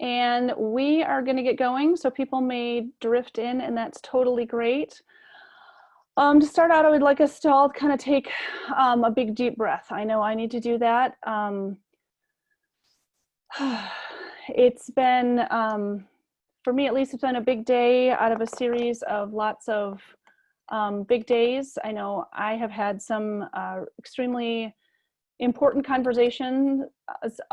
And we are going to get going, so people may drift in, and that's totally great. To start out, I would like us to all kind of take a big deep breath. I know I need to do that. It's been, for me at least, it's been a big day out of a series of lots of big days. I know I have had some extremely important conversations,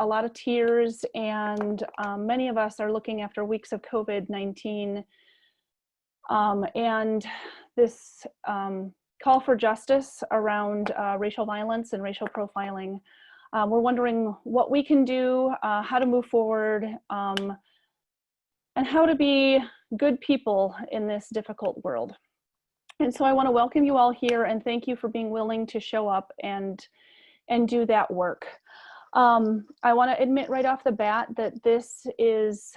a lot of tears, and many of us are looking after weeks of COVID-19. And this call for justice around racial violence and racial profiling. We're wondering what we can do, how to move forward, and how to be good people in this difficult world. And so I want to welcome you all here and thank you for being willing to show up and do that work. I want to admit right off the bat that this is,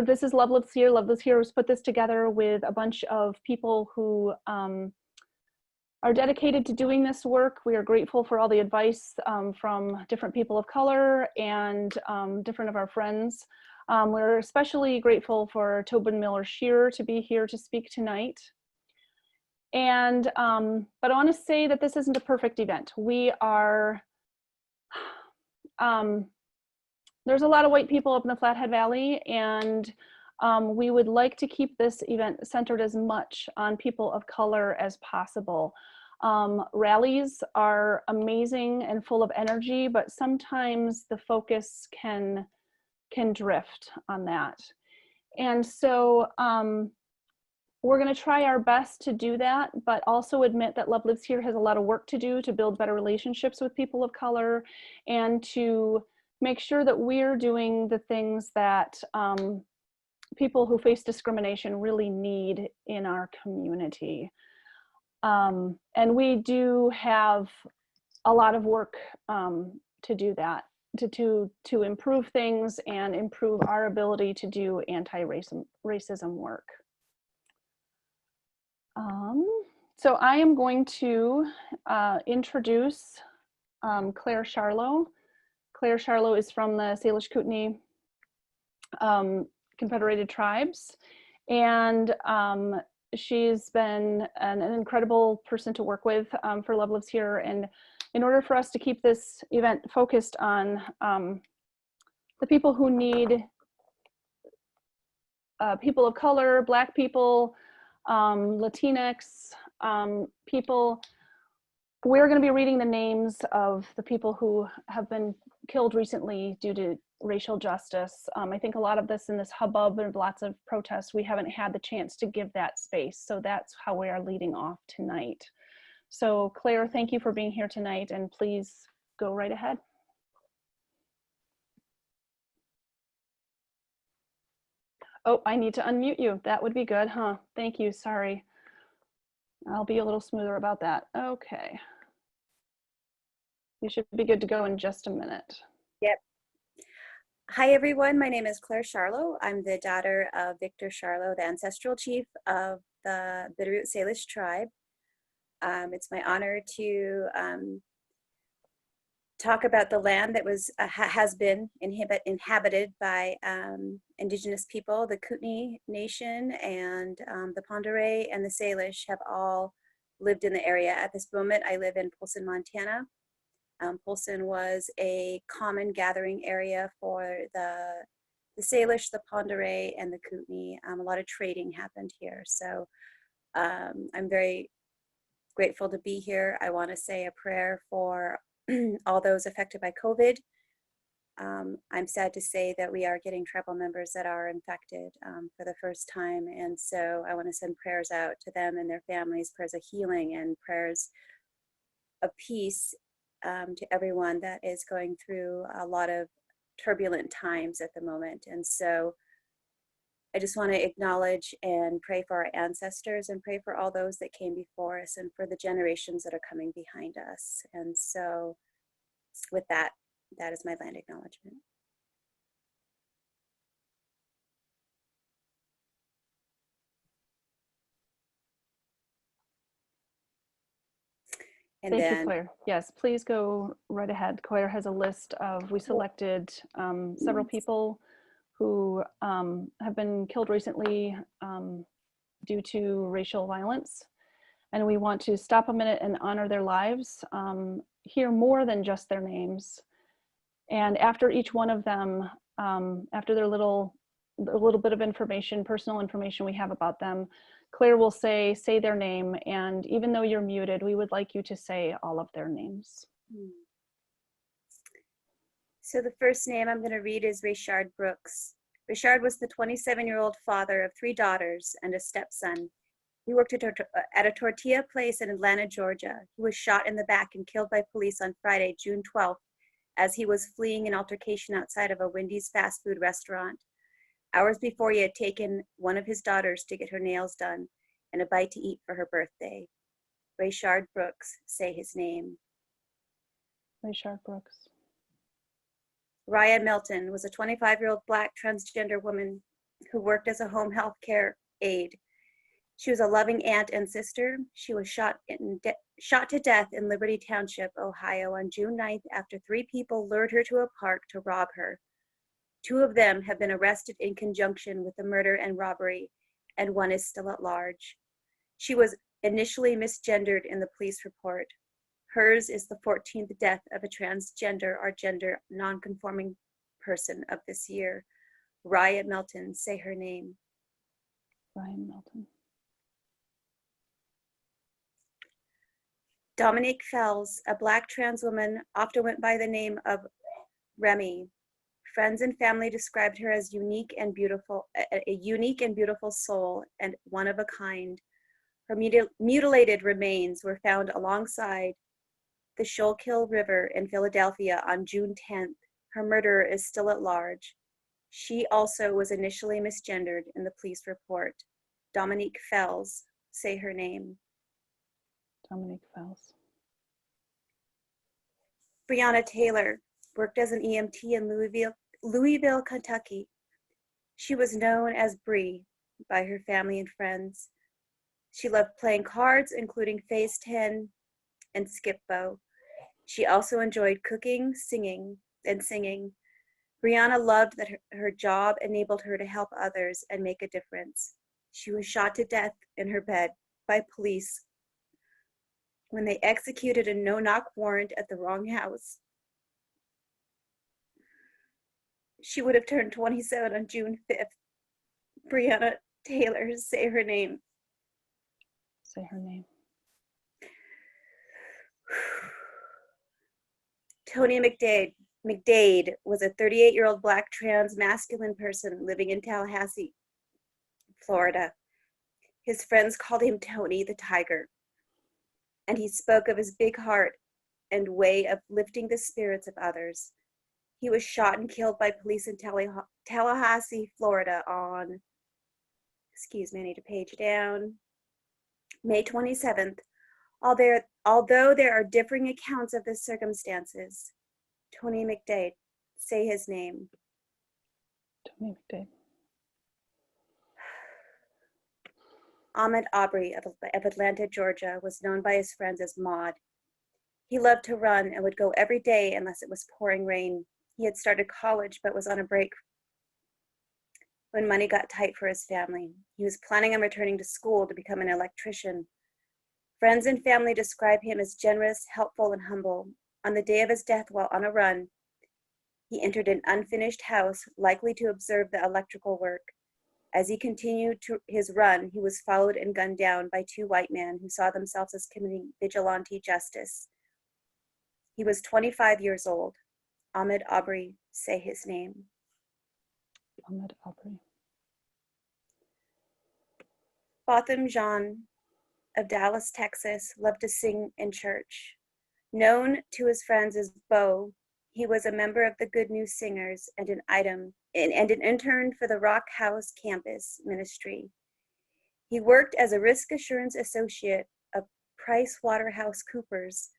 this is Love Lives Here. Love Lives Here has put this together with a bunch of people who are dedicated to doing this work. We are grateful for all the advice from different people of color and different of our friends. We're especially grateful for Tobin Miller Shearer to be here to speak tonight. And, but I want to say that this isn't a perfect event. We are, there's a lot of white people up in the Flathead Valley, and we would like to keep this event centered as much on people of color as possible. Rallies are amazing and full of energy, but sometimes the focus can drift on that. And so we're going to try our best to do that, but also admit that Love Lives Here has a lot of work to do to build better relationships with people of color and to make sure that we're doing the things that people who face discrimination really need in our community. And we do have a lot of work to do that, to improve things and improve our ability to do anti-racism work. So I am going to introduce Claire Charlo. Claire Charlo is from the Salish Kootenai Confederated Tribes, and she's been an incredible person to work with for Love Lives Here. And in order for us to keep this event focused on the people who need people of color, Black people, Latinx people, we're going to be reading the names of the people who have been killed recently due to racial justice. I think a lot of this in this hubbub and lots of protests, we haven't had the chance to give that space. So that's how we are leading off tonight. So Claire, thank you for being here tonight, and please go right ahead. Oh, I need to unmute you. That would be good, huh? Thank you, sorry. I'll be a little smoother about that. Okay. You should be good to go in just a minute. Yep. Hi, everyone. My name is Claire Charlo. I'm the daughter of Victor Charlo, the ancestral chief of the Bitterroot Salish tribe. It's my honor to talk about the land that was has been inhabited by Indigenous people. The Kootenai Nation and the Pend Oreille and the Salish have all lived in the area. At this moment, I live in Polson, Montana. Polson was a common gathering area for the Salish, the Pend Oreille, and the Kootenai. A lot of trading happened here. So I'm very grateful to be here. I want to say a prayer for all those affected by COVID. I'm sad to say that we are getting tribal members that are infected for the first time. And so I want to send prayers out to them and their families, prayers of healing and prayers of peace to everyone that is going through a lot of turbulent times at the moment. And so I just want to acknowledge and pray for our ancestors and pray for all those that came before us and for the generations that are coming behind us. And so with that, that is my land acknowledgement. And Thank you, Claire. Yes, please go right ahead. Claire has a list of, we selected several people who have been killed recently due to racial violence. And we want to stop a minute and honor their lives, hear more than just their names. And after each one of them, after their little bit of information, personal information we have about them, Claire will say their name. And even though you're muted, we would like you to say all of their names. So the first name I'm going to read is Richard Brooks. Richard was the 27-year-old father of 3 daughters and a stepson. He worked at a tortilla place in Atlanta, Georgia. He was shot in the back and killed by police on Friday, June 12th, as he was fleeing an altercation outside of a Wendy's fast food restaurant. Hours before, he had taken one of his daughters to get her nails done and a bite to eat for her birthday. Richard Brooks, say his name. Richard Brooks. Raya Melton was a 25-year-old Black transgender woman who worked as a home health care aide. She was a loving aunt and sister. She was shot to death in Liberty Township, Ohio on June 9th after 3 people lured her to a park to rob her. 2 of them have been arrested in conjunction with the murder and robbery, and 1 is still at large. She was initially misgendered in the police report. Hers is the 14th death of a transgender or gender nonconforming person of this year. Raya Melton, say her name. Ryan Melton. Dominique Fells, a Black trans woman, often went by the name of Remy. Friends and family described her as a unique and beautiful soul and one of a kind. Her mutilated remains were found alongside the Schuylkill River in Philadelphia on June 10th. Her murderer is still at large. She also was initially misgendered in the police report. Dominique Fells, say her name. Dominique Fells. Breonna Taylor worked as an EMT in Louisville, Kentucky. She was known as Bree by her family and friends. She loved playing cards, including Phase 10 and Skip-Bo. She also enjoyed cooking, singing. Breonna loved that her job enabled her to help others and make a difference. She was shot to death in her bed by police when they executed a no-knock warrant at the wrong house. She would have turned 27 on June 5th. Breonna Taylor, say her name. Say her name. Tony McDade was a 38-year-old Black trans masculine person living in Tallahassee, Florida. His friends called him Tony the Tiger, and he spoke of his big heart and way of lifting the spirits of others. He was shot and killed by police in Tallahassee, Florida on, I need to page down, May 27th. Although there are differing accounts of the circumstances, Tony McDade, say his name. Tony McDade. Ahmaud Arbery of Atlanta, Georgia, was known by his friends as Maud. He loved to run and would go every day unless it was pouring rain. He had started college but was on a break when money got tight for his family. He was planning on returning to school to become an electrician. Friends and family describe him as generous, helpful, and humble. On the day of his death while on a run, he entered an unfinished house, likely to observe the electrical work. As he continued his run, he was followed and gunned down by 2 white men who saw themselves as committing vigilante justice. He was 25 years old. Ahmaud Arbery, say his name. Ahmaud Arbery. Botham Jean of Dallas, Texas, loved to sing in church. Known to his friends as Bo, he was a member of the Good News Singers and an intern for the Rock House campus ministry. He worked as a risk assurance associate of PricewaterhouseCoopers.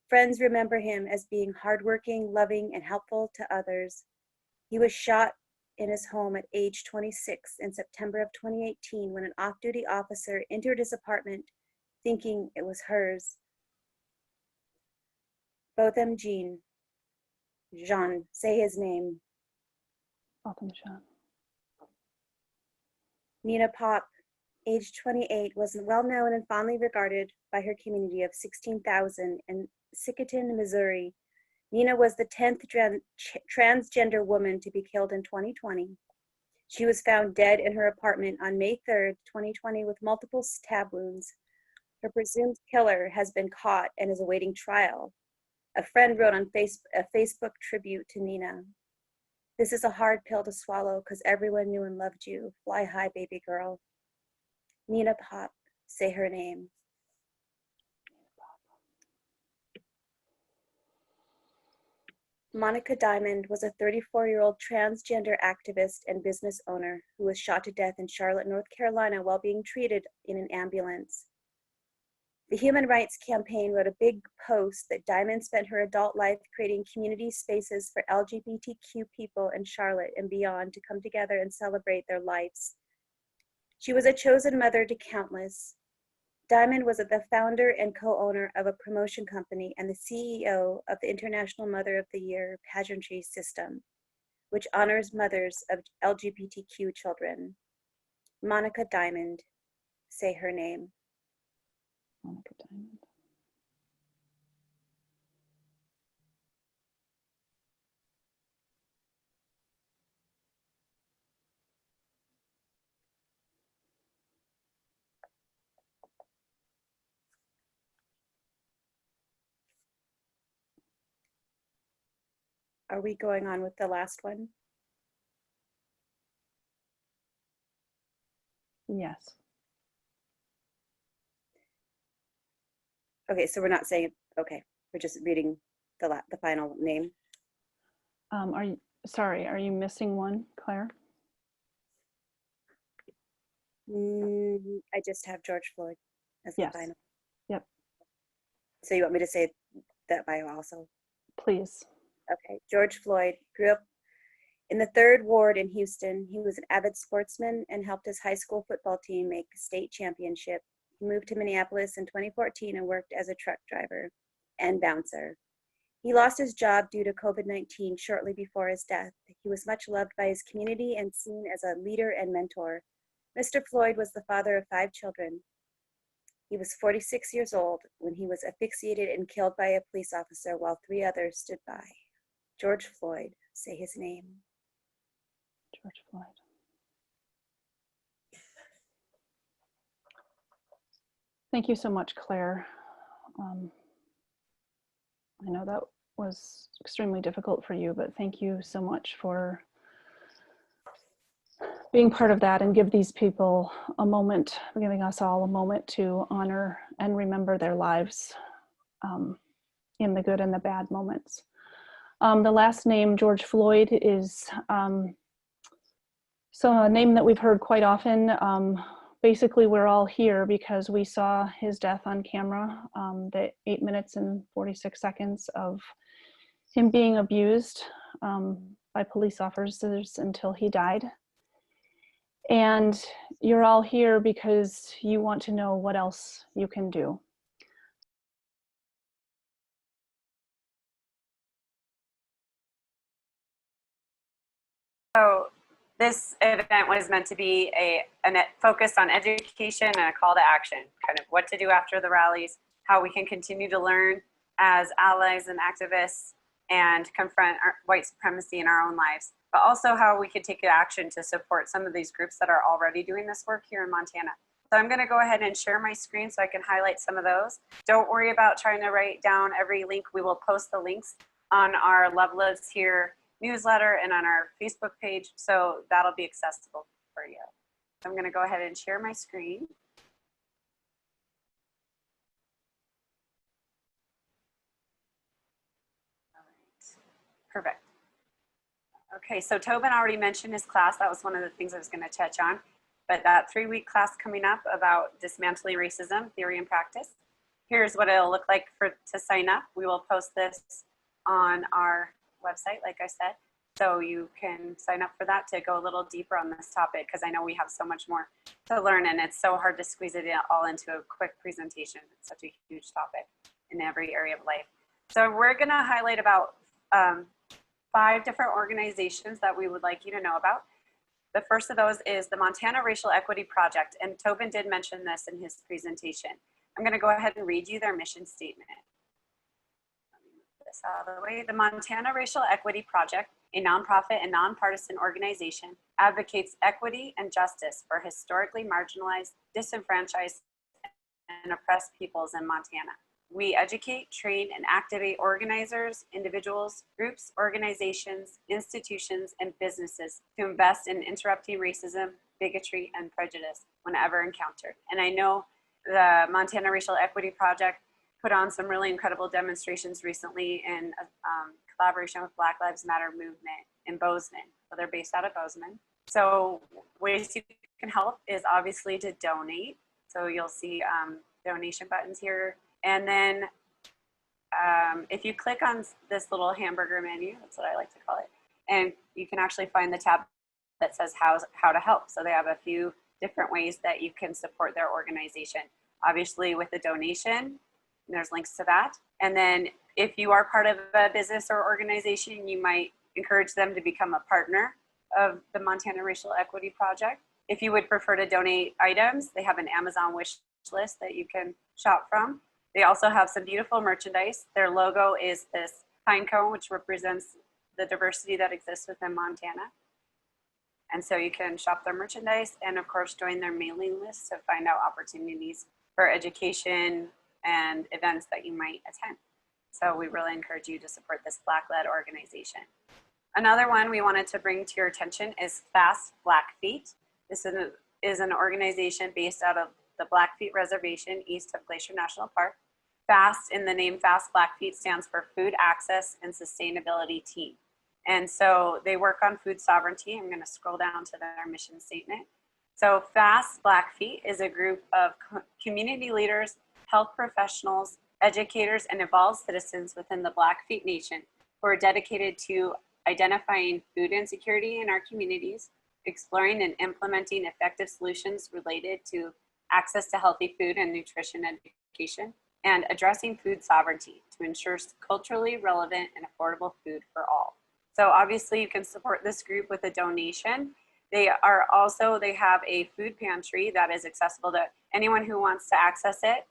Friends remember him as being hardworking, loving, and helpful to others. He was shot in his home at age 26 in September of 2018 when an off-duty officer entered his apartment thinking it was hers. Botham Jean, say his name. Botham Jean. Nina Pop, age 28, was well known and fondly regarded by her community of 16,000 in Sickerton, Missouri. Nina was the 10th transgender woman to be killed in 2020. She was found dead in her apartment on May 3rd, 2020, with multiple stab wounds. Her presumed killer has been caught and is awaiting trial. A friend wrote on a Facebook tribute to Nina. This is a hard pill to swallow because everyone knew and loved you. Fly high, baby girl. Nina Pop, say her name. Monica Diamond was a 34-year-old transgender activist and business owner who was shot to death in Charlotte, North Carolina while being treated in an ambulance. The Human Rights Campaign wrote a big post that Diamond spent her adult life creating community spaces for LGBTQ people in Charlotte and beyond to come together and celebrate their lives. She was a chosen mother to countless. Diamond was the founder and co-owner of a promotion company and the CEO of the International Mother of the Year pageantry system, which honors mothers of LGBTQ children. Monica Diamond, say her name. Monica Diamond. Are we going on with the last one? Yes. Okay, so we're not saying, okay, we're just reading the final name. Are you missing one, Claire? I just have George Floyd as Yes. the final. Yep. So you want me to say that bio also? Please. Okay, George Floyd grew up in the 3rd Ward in Houston. He was an avid sportsman and helped his high school football team make a state championship. He moved to Minneapolis in 2014 and worked as a truck driver and bouncer. He lost his job due to COVID-19 shortly before his death. He was much loved by his community and seen as a leader and mentor. Mr. Floyd was the father of 5 children. He was 46 years old when he was asphyxiated and killed by a police officer while 3 others stood by. George Floyd, say his name. George Floyd. Thank you so much, Claire. I know that was extremely difficult for you, but thank you so much for being part of that and give these people a moment, giving us all a moment to honor and remember their lives in the good and the bad moments. The last name, George Floyd, is so a name that we've heard quite often. Basically, we're all here because we saw his death on camera, the 8 minutes and 46 seconds of him being abused by police officers until he died. And you're all here because you want to know what else you can do. So this event was meant to be a focus on education and a call to action, kind of what to do after the rallies, how we can continue to learn as allies and activists and confront white supremacy in our own lives, but also how we could take action to support some of these groups that are already doing this work here in Montana. So I'm going to go ahead and share my screen so I can highlight some of those. Don't worry about trying to write down every link. We will post the links on our Love Lives Here newsletter and on our Facebook page, so that'll be accessible for you. So I'm going to go ahead and share my screen. All right. Perfect. Okay, so Tobin already mentioned his class. That was one of the things I was going to touch on. But that 3-week class coming up about dismantling racism, theory and practice. Here's what it'll look like to sign up. We will post this on our website, like I said. So you can sign up for that to go a little deeper on this topic, because I know we have so much more to learn and it's so hard to squeeze it all into a quick presentation. It's such a huge topic in every area of life. So we're going to highlight about 5 different organizations that we would like you to know about. The first of those is the Montana Racial Equity Project, and Tobin did mention this in his presentation. I'm going to go ahead and read you their mission statement. Let me move this out of the way. The Montana Racial Equity Project, a nonprofit and nonpartisan organization, advocates equity and justice for historically marginalized, disenfranchised, and oppressed peoples in Montana. We educate, train, and activate organizers, individuals, groups, organizations, institutions, and businesses to invest in interrupting racism, bigotry, and prejudice whenever encountered. And I know the Montana Racial Equity Project put on some really incredible demonstrations recently in collaboration with Black Lives Matter movement in Bozeman. So they're based out of Bozeman. So ways you can help is obviously to donate. So you'll see donation buttons here. And then if you click on this little hamburger menu, that's what I like to call it, and you can actually find the tab that says how to help. So they have a few different ways that you can support their organization. Obviously with a donation, there's links to that. And then if you are part of a business or organization, you might encourage them to become a partner of the Montana Racial Equity Project. If you would prefer to donate items, they have an Amazon wish list that you can shop from. They also have some beautiful merchandise. Their logo is this pine cone, which represents the diversity that exists within Montana. And so you can shop their merchandise and of course join their mailing list to find out opportunities for education and events that you might attend. So we really encourage you to support this Black-led organization. Another one we wanted to bring to your attention is Fast Blackfeet. This is an organization based out of the Blackfeet Reservation east of Glacier National Park. FAST in the name Fast Blackfeet stands for Food Access and Sustainability Team. And so they work on food sovereignty. I'm going to scroll down to their mission statement. So Fast Blackfeet is a group of community leaders, health professionals, educators, and involved citizens within the Blackfeet Nation who are dedicated to identifying food insecurity in our communities, exploring and implementing effective solutions related to access to healthy food and nutrition education, and addressing food sovereignty to ensure culturally relevant and affordable food for all. So obviously you can support this group with a donation. They have a food pantry that is accessible to anyone who wants to access it.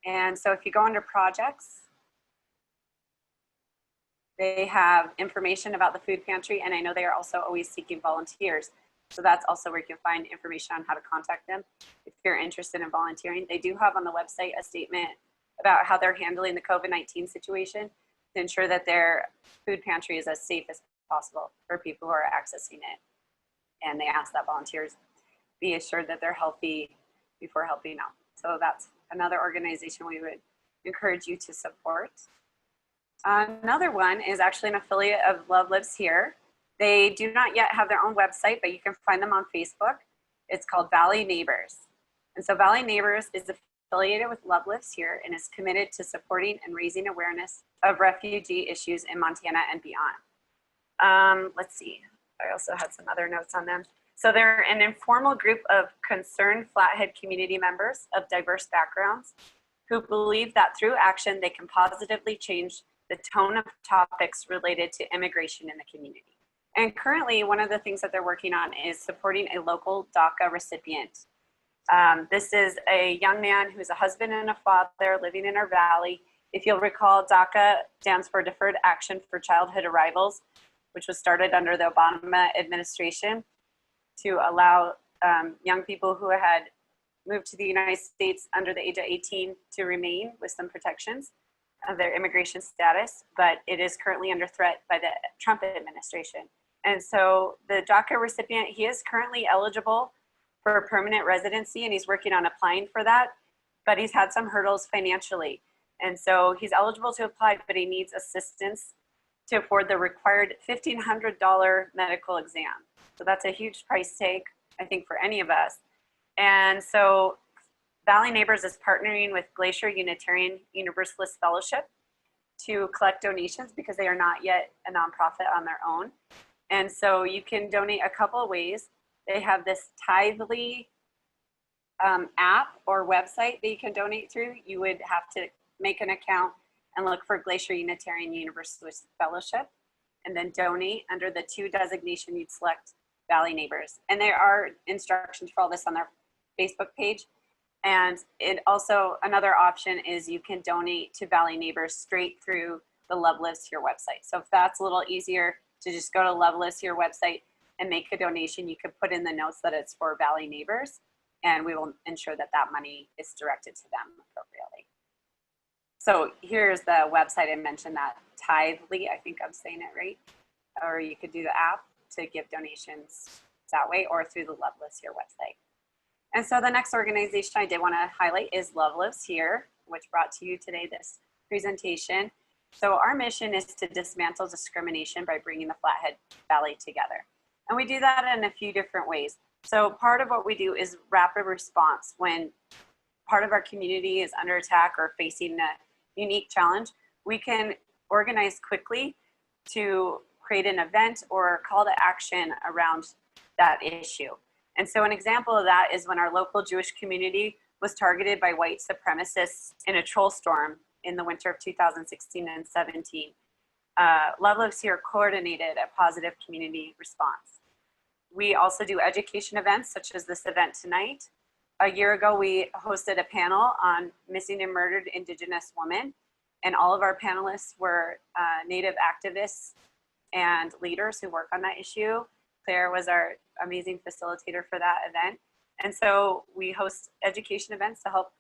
And so if you go under projects, they have information about the food pantry, and I know they are also always seeking volunteers. So that's also where you can find information on how to contact them if you're interested in volunteering. They do have on the website a statement about how they're handling the COVID-19 situation to ensure that their food pantry is as safe as possible for people who are accessing it. And they ask that volunteers be assured that they're healthy before helping out. So that's another organization we would encourage you to support. Another one is actually an affiliate of Love Lives Here. They do not yet have their own website, but you can find them on Facebook. It's called Valley Neighbors. And so Valley Neighbors is affiliated with Love Lives Here and is committed to supporting and raising awareness of refugee issues in Montana and beyond. Let's see, I also had some other notes on them. So they're an informal group of concerned Flathead community members of diverse backgrounds who believe that through action, they can positively change the tone of topics related to immigration in the community. And currently, one of the things that they're working on is supporting a local DACA recipient. This is a young man who's a husband and a father living in our valley. If you'll recall, DACA stands for Deferred Action for Childhood Arrivals, which was started under the Obama administration to allow young people who had moved to the United States under the age of 18 to remain with some protections of their immigration status, but it is currently under threat by the Trump administration. And so the DACA recipient, he is currently eligible for permanent residency and he's working on applying for that, but he's had some hurdles financially. And so he's eligible to apply, but he needs assistance to afford the required $1,500 medical exam. So that's a huge price tag, I think, for any of us. And so Valley Neighbors is partnering with Glacier Unitarian Universalist Fellowship to collect donations because they are not yet a nonprofit on their own. And so you can donate a couple of ways. They have this Tithely app or website that you can donate through. You would have to make an account and look for Glacier Unitarian Universalist Fellowship and then donate under the to designation you'd select Valley Neighbors. And there are instructions for all this on their Facebook page. And it also, another option is you can donate to Valley Neighbors straight through the Love Lives Here website. So if that's a little easier to just go to Love Lives Here website and make a donation, you could put in the notes that it's for Valley Neighbors, and we will ensure that that money is directed to them appropriately. So here's the website. I mentioned that, Tithely, I think I'm saying it right. Or you could do the app to give donations that way, or through the Love Lives Here website. And so the next organization I did want to highlight is Love Lives Here, which brought to you today this presentation. So our mission is to dismantle discrimination by bringing the Flathead Valley together. And we do that in a few different ways. So part of what we do is rapid response. When part of our community is under attack or facing a unique challenge, we can organize quickly to create an event or call to action around that issue. And so an example of that is when our local Jewish community was targeted by white supremacists in a troll storm in the winter of 2016 and 17. Love Lives Here coordinated a positive community response. We also do education events such as this event tonight. A year ago, we hosted a panel on missing and murdered Indigenous women, and all of our panelists were Native activists and leaders who work on that issue. Claire was our amazing facilitator for that event. And so we host education events to help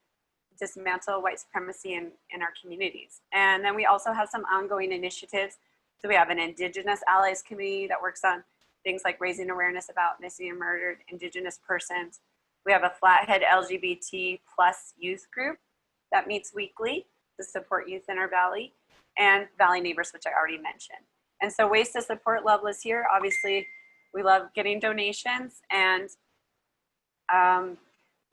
dismantle white supremacy in our communities. And then we also have some ongoing initiatives. So we have an Indigenous Allies Committee that works on things like raising awareness about missing and murdered Indigenous persons. We have a Flathead LGBT plus youth group that meets weekly to support youth in our valley, and Valley Neighbors, which I already mentioned. And so ways to support Love Lives Here, obviously, we love getting donations. And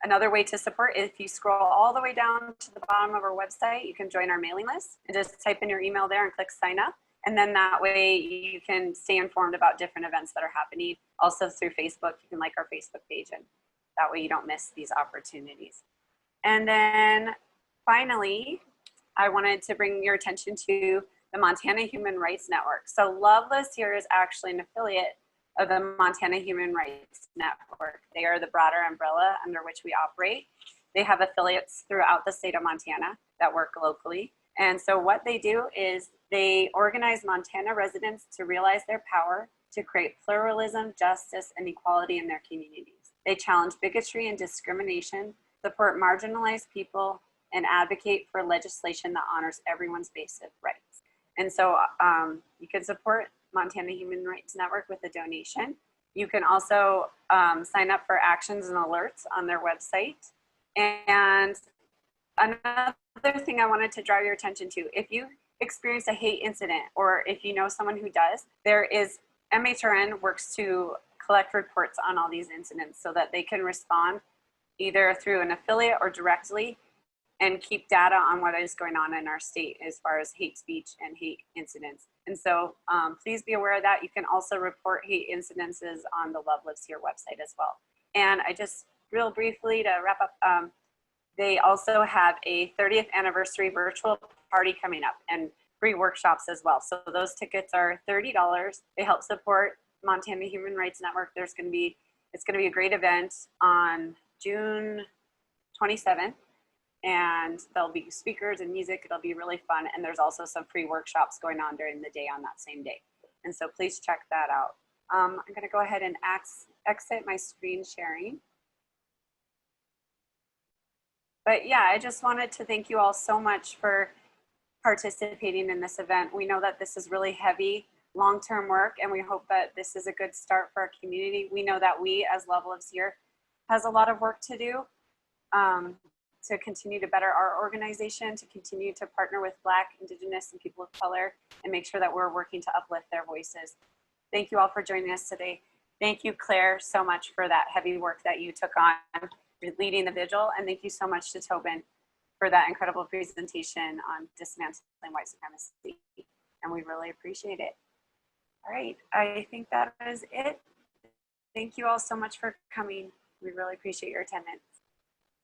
another way to support is if you scroll all the way down to the bottom of our website, you can join our mailing list and just type in your email there and click sign up. And then that way you can stay informed about different events that are happening. Also through Facebook, you can like our Facebook page, and that way you don't miss these opportunities. And then finally, I wanted to bring your attention to the Montana Human Rights Network. So Love Lives Here is actually an affiliate of the Montana Human Rights Network. They are the broader umbrella under which we operate. They have affiliates throughout the state of Montana that work locally. And so what they do is they organize Montana residents to realize their power to create pluralism, justice, and equality in their communities. They challenge bigotry and discrimination, support marginalized people, and advocate for legislation that honors everyone's basic rights. And so you can support Montana Human Rights Network with a donation. You can also sign up for actions and alerts on their website. And another thing I wanted to draw your attention to, if you experience a hate incident, or if you know someone who does, there is, MHRN works to collect reports on all these incidents so that they can respond either through an affiliate or directly, and keep data on what is going on in our state as far as hate speech and hate incidents. And so please be aware of that. You can also report hate incidences on the Love Lives Here website as well. And I just real briefly to wrap up, they also have a 30th anniversary virtual party coming up and free workshops as well. So those tickets are $30. They help support Montana Human Rights Network. It's going to be a great event on June 27th. And there'll be speakers and music. It'll be really fun. And there's also some free workshops going on during the day on that same day. And so please check that out. I'm going to go ahead and exit my screen sharing. But yeah, I just wanted to thank you all so much for participating in this event. We know that this is really heavy, long-term work, and we hope that this is a good start for our community. We know that we, as Love Lives Here, has a lot of work to do. To continue to better our organization, to continue to partner with Black, Indigenous, and people of color, and make sure that we're working to uplift their voices. Thank you all for joining us today. Thank you, Claire, so much for that heavy work that you took on leading the vigil. And thank you so much to Tobin for that incredible presentation on dismantling white supremacy. And we really appreciate it. All right, I think that is it. Thank you all so much for coming. We really appreciate your attendance.